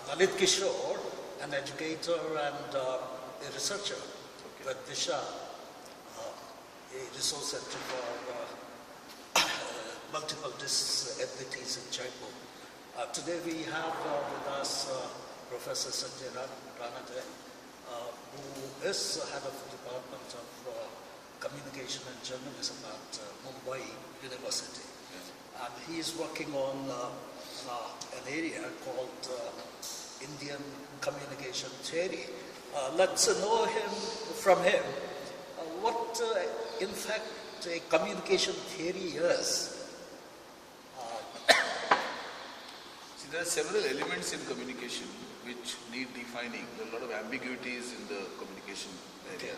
Lalit Kishore, an educator and a researcher with Disha, a resource center for multiple disabilities in Jaipur. Today we have with us Professor Sanjay Ranade, who is head of the Department of Communication and Journalism at Mumbai University. And he is working on an area called Indian communication theory. Let's know from him what in fact a communication theory is. See, there are several elements in communication which need defining. There are a lot of ambiguities in the communication area.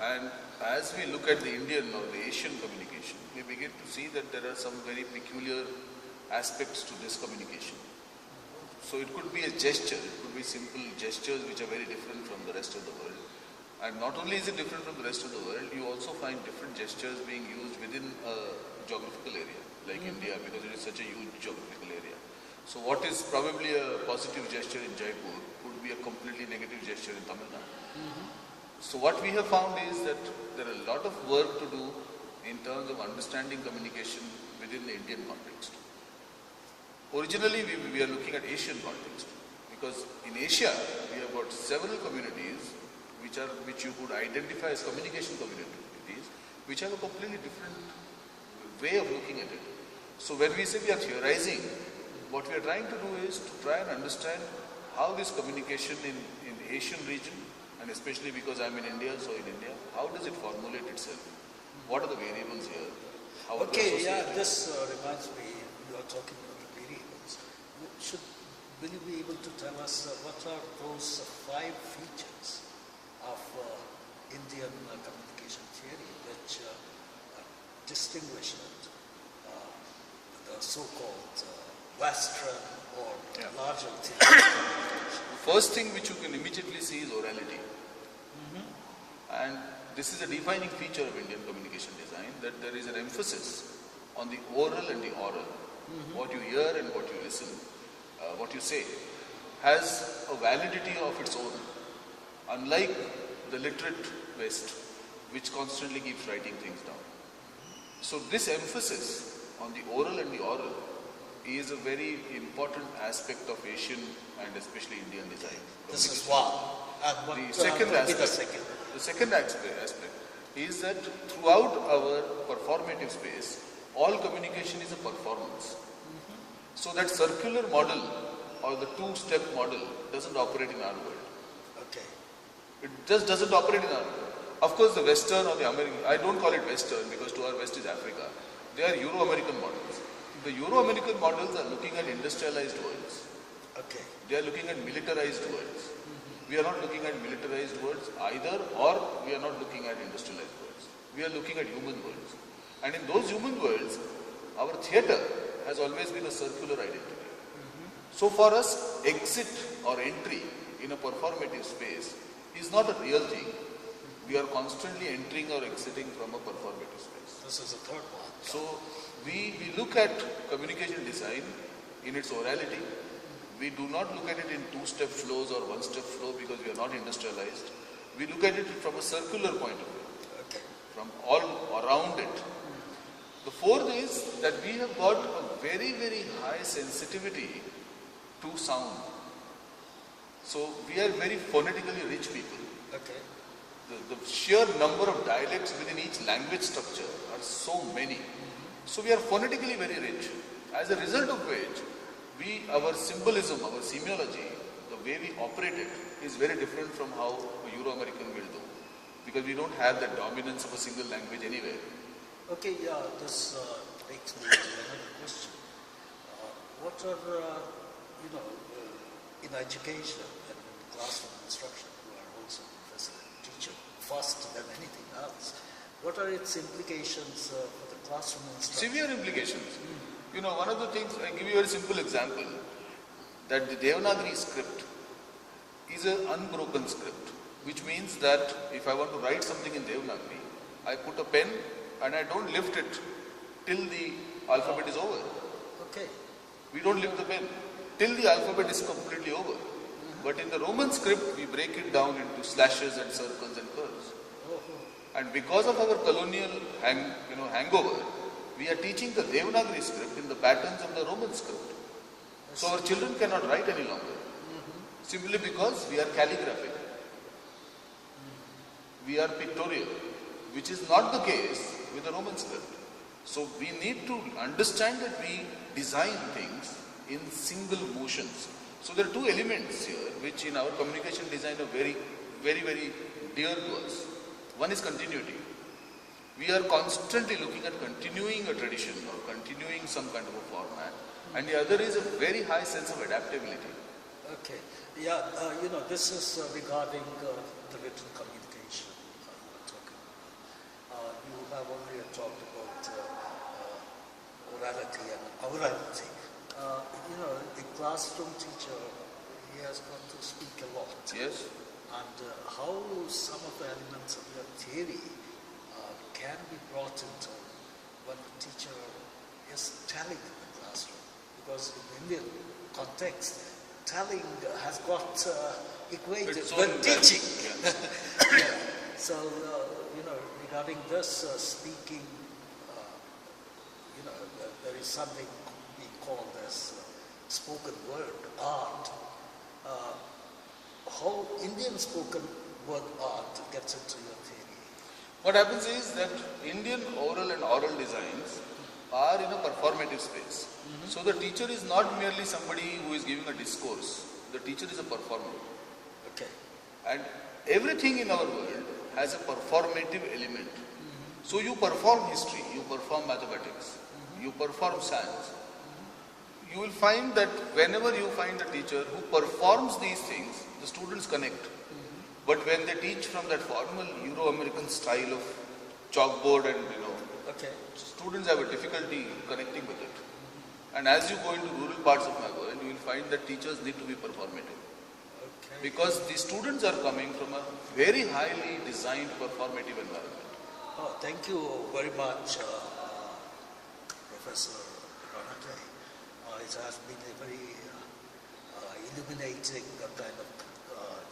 And as we look at the Indian or the Asian communication, we begin to see that there are some very peculiar aspects to this communication. So it could be a gesture, it could be simple gestures which are very different from the rest of the world. And not only is it different from the rest of the world, you also find different gestures being used within a geographical area, like India, because it is such a huge geographical area. So what is probably a positive gesture in Jaipur could be a completely negative gesture in Tamil Nadu. So what we have found is that there are a lot of work to do in terms of understanding communication within the Indian context. Originally we are looking at Asian context, because in Asia we have got several communities which you could identify as communication communities, which have a completely different way of looking at it. So when we say we are theorizing, what we are trying to do is to try and understand how this communication in Asian region, and especially because I am in India, so in India, how does it formulate itself? What are the variables here? How this reminds me, you are talking about the variables. Will you be able to tell us what are those 5 features of Indian communication theory which distinguish it, the so-called Western or larger theory? First thing which you can immediately see is orality. And this is a defining feature of Indian communication design, that there is an emphasis on the oral and the oral. What you hear and what you listen, what you say, has a validity of its own. Unlike the literate West, which constantly keeps writing things down. So this emphasis on the oral and the oral is a very important aspect of Asian and especially Indian design. This is one. And the second aspect is that throughout our performative space, all communication is a performance. So that circular model or the 2-step model doesn't operate in our world. Okay. It just doesn't operate in our world. Of course, the Western or the American, I don't call it Western because to our West is Africa. They are Euro-American models. The Euro-American models are looking at industrialized worlds. Okay. They are looking at militarized worlds. We are not looking at militarized worlds either, or we are not looking at industrialized worlds. We are looking at human worlds. And in those human worlds, our theatre has always been a circular identity. So for us, exit or entry in a performative space is not a real thing. We are constantly entering or exiting from a performative space. This is the third one. So we look at communication design in its orality. We do not look at it in 2-step flows or 1-step flow because we are not industrialized. We look at it from a circular point of view, from all around it. The fourth is that we have got a very, very high sensitivity to sound. So we are very phonetically rich people. Okay. The sheer number of dialects within each language structure are so many. So we are phonetically very rich. As a result of which, our symbolism, our semiology, the way we operate it is very different from how a Euro-American will do. Because we don't have the dominance of a single language anywhere. Okay, this takes me to another question. What are, in education and classroom instruction, you are also a professor and teacher, first than anything else. What are its implications for the classroom instruction? Severe implications. One of the things, I give you a very simple example, that the Devanagari script is an unbroken script, which means that if I want to write something in Devanagari, I put a pen and I don't lift it till the alphabet is over. Okay. We don't lift the pen. till the alphabet is completely over. But in the Roman script, we break it down into slashes and circles and curves. And because of our colonial hangover, we are teaching the Devanagari script in the patterns of the Roman script. So our children cannot write any longer. Simply because we are calligraphic. We are pictorial, which is not the case with the Roman script. So we need to understand that we design things in single motions. So there are two elements here which in our communication design are very, very, very dear to us. One is continuity. We are constantly looking at continuing a tradition or continuing some kind of a format. And the other is a very high sense of adaptability. Okay. Yeah, this is regarding the written communication you're talking about. You have already talked about orality and orality. A classroom teacher, he has got to speak a lot. Yes. And how some of the elements of your theory can be brought into when the teacher is telling in the classroom. Because in Indian context, telling has got equated with teaching. Yes. Yeah. So, regarding this speaking, there is something we call this spoken word art. How Indian spoken word art gets into your theory? What happens is that Indian oral and oral designs are in a performative space. So the teacher is not merely somebody who is giving a discourse. The teacher is a performer. Okay. And everything in our world has a performative element. So you perform history, you perform mathematics, you perform science. You will find that whenever you find a teacher who performs these things, the students connect. But when they teach from that formal Euro-American style of chalkboard and Okay. students have a difficulty connecting with it. And as you go into rural parts of my world, you will find that teachers need to be performative. Okay. Because the students are coming from a very highly designed performative environment. Oh, thank you very much, Professor Ranade. It has been a very illuminating kind of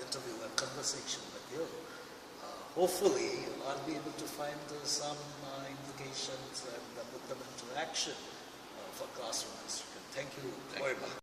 interview and conversation with you. Hopefully, I'll be able to find some implications and put them into action for classroom instruction. Thank you very much.